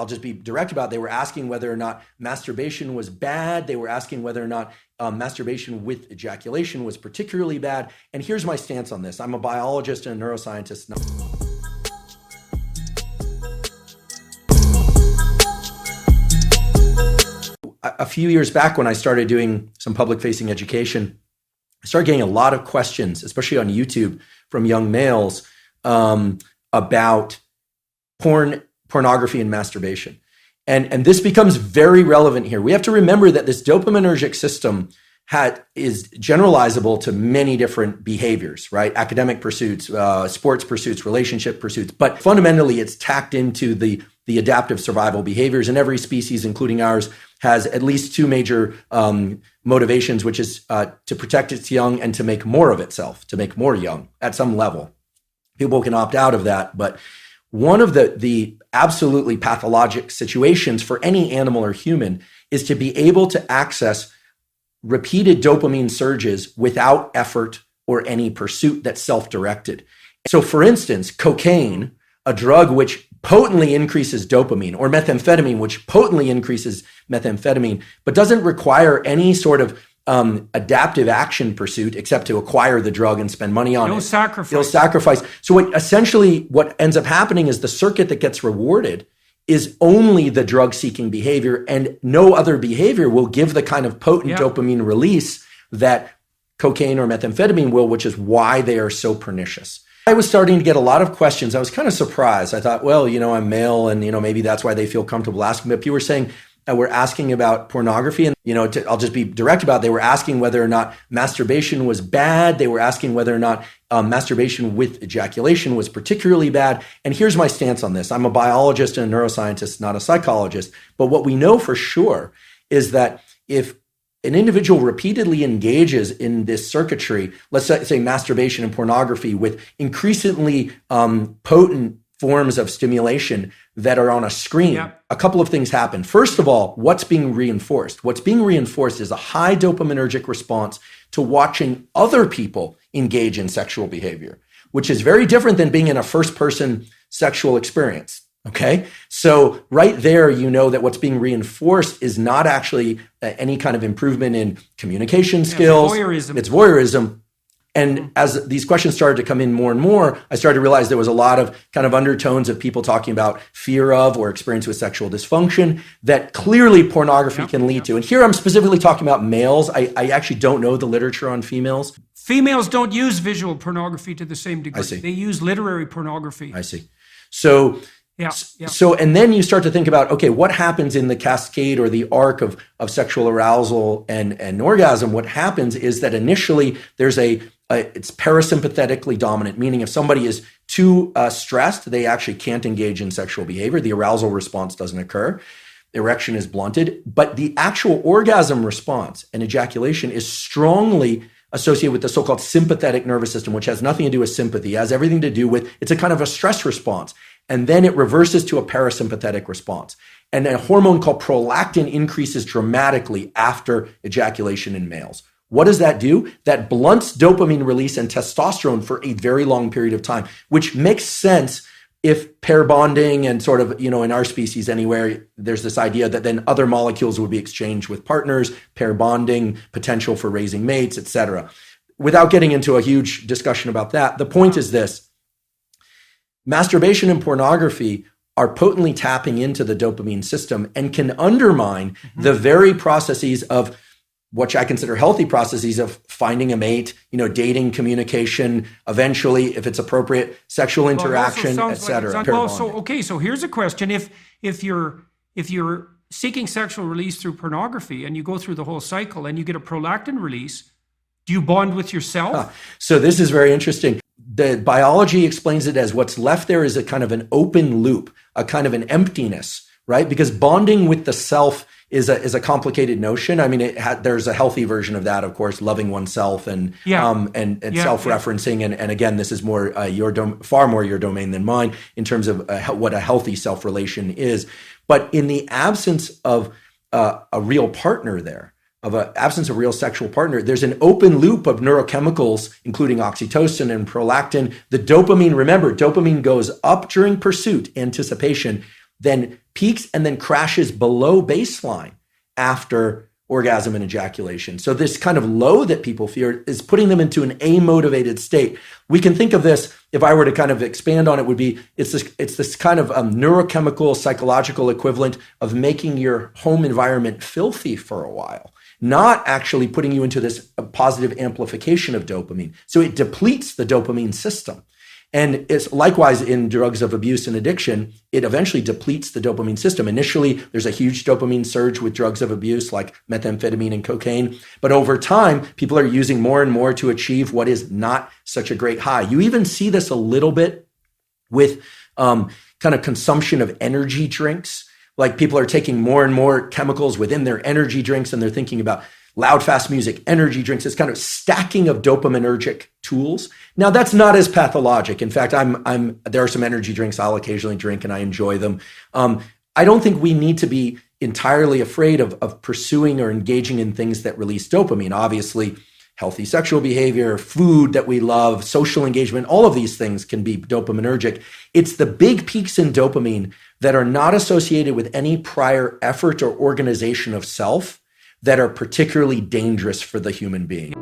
I'll just be direct about it. They were asking whether or not masturbation was bad. They were asking whether or not masturbation with ejaculation was particularly bad. And here's my stance on this. I'm a biologist and a neuroscientist. A few years back, when I started doing some public-facing education, I started getting a lot of questions, especially on YouTube, from young males about pornography and masturbation. And this becomes very relevant here. We have to remember that this dopaminergic system is generalizable to many different behaviors, right? Academic pursuits, sports pursuits, relationship pursuits. But fundamentally, it's tacked into the adaptive survival behaviors. And every species, including ours, has at least two major motivations, which is to protect its young and to make more of itself, to make more young at some level. People can opt out of that, but one of the absolutely pathologic situations for any animal or human is to be able to access repeated dopamine surges without effort or any pursuit that's self-directed. So for instance, cocaine, a drug which potently increases dopamine, or methamphetamine, which potently increases methamphetamine, but doesn't require any sort of adaptive action pursuit except to acquire the drug and spend money on it. No sacrifice. So what ends up happening is the circuit that gets rewarded is only the drug-seeking behavior, and no other behavior will give the kind of potent dopamine release that cocaine or methamphetamine will, which is why they are so pernicious. I was starting to get a lot of questions. I was kind of surprised. I thought, well, I'm male, and maybe that's why they feel comfortable asking. But people were saying we're asking about pornography, and I'll just be direct about it. They were asking whether or not masturbation was bad. They were asking whether or not masturbation with ejaculation was particularly bad. And here's my stance on this. I'm a biologist and a neuroscientist, not a psychologist. But what we know for sure is that if an individual repeatedly engages in this circuitry, let's say masturbation and pornography, with increasingly potent forms of stimulation that are on a screen, a couple of things happen. First of all, what's being reinforced? What's being reinforced is a high dopaminergic response to watching other people engage in sexual behavior, which is very different than being in a first-person sexual experience. Okay, so right there, that what's being reinforced is not actually any kind of improvement in communication skills. It's voyeurism. And as these questions started to come in more and more, I started to realize there was a lot of kind of undertones of people talking about fear of or experience with sexual dysfunction that clearly pornography can lead to. And here I'm specifically talking about males. I actually don't know the literature on females. Females don't use visual pornography to the same degree. I see. They use literary pornography. I see. So, and then you start to think about, okay, what happens in the cascade or the arc of sexual arousal and orgasm? What happens is that initially there's it's parasympathetically dominant, meaning if somebody is too stressed, they actually can't engage in sexual behavior. The arousal response doesn't occur. Erection is blunted, but the actual orgasm response and ejaculation is strongly associated with the so-called sympathetic nervous system, which has nothing to do with sympathy. It has everything to do with, it's a kind of a stress response. And then it reverses to a parasympathetic response. And a hormone called prolactin increases dramatically after ejaculation in males. What does that do? That blunts dopamine release and testosterone for a very long period of time, which makes sense if pair bonding and sort of, in our species anywhere, there's this idea that then other molecules would be exchanged with partners, pair bonding, potential for raising mates, etc. Without getting into a huge discussion about that, the point is this. Masturbation and pornography are potently tapping into the dopamine system and can undermine the very processes of what I consider healthy processes of finding a mate, dating, communication, eventually, if it's appropriate, sexual interaction, etc. So here's a question. If you're seeking sexual release through pornography and you go through the whole cycle and you get a prolactin release, do you bond with yourself? So this is very interesting. The biology explains it as what's left there is a kind of an open loop, a kind of an emptiness, right? Because bonding with the self is a complicated notion. I mean, there's a healthy version of that, of course, loving oneself and self-referencing. And again, this is more far more your domain than mine in terms of what a healthy self-relation is. But in the absence of a real partner there, of an absence of real sexual partner, there's an open loop of neurochemicals, including oxytocin and prolactin. The dopamine, remember, dopamine goes up during pursuit, anticipation. then peaks and then crashes below baseline after orgasm and ejaculation. So this kind of low that people fear is putting them into an amotivated state. We can think of this, if I were to kind of expand on it, would be it's this kind of neurochemical, psychological equivalent of making your home environment filthy for a while, not actually putting you into this positive amplification of dopamine. So it depletes the dopamine system. And it's likewise in drugs of abuse and addiction, it eventually depletes the dopamine system. Initially, there's a huge dopamine surge with drugs of abuse like methamphetamine and cocaine. But over time, people are using more and more to achieve what is not such a great high. You even see this a little bit with kind of consumption of energy drinks. Like people are taking more and more chemicals within their energy drinks, and they're thinking about loud, fast music, energy drinks. It's kind of stacking of dopaminergic tools. Now, that's not as pathologic. In fact, there are some energy drinks I'll occasionally drink, and I enjoy them. I don't think we need to be entirely afraid of pursuing or engaging in things that release dopamine. Obviously, healthy sexual behavior, food that we love, social engagement, all of these things can be dopaminergic. It's the big peaks in dopamine that are not associated with any prior effort or organization of self that are particularly dangerous for the human being.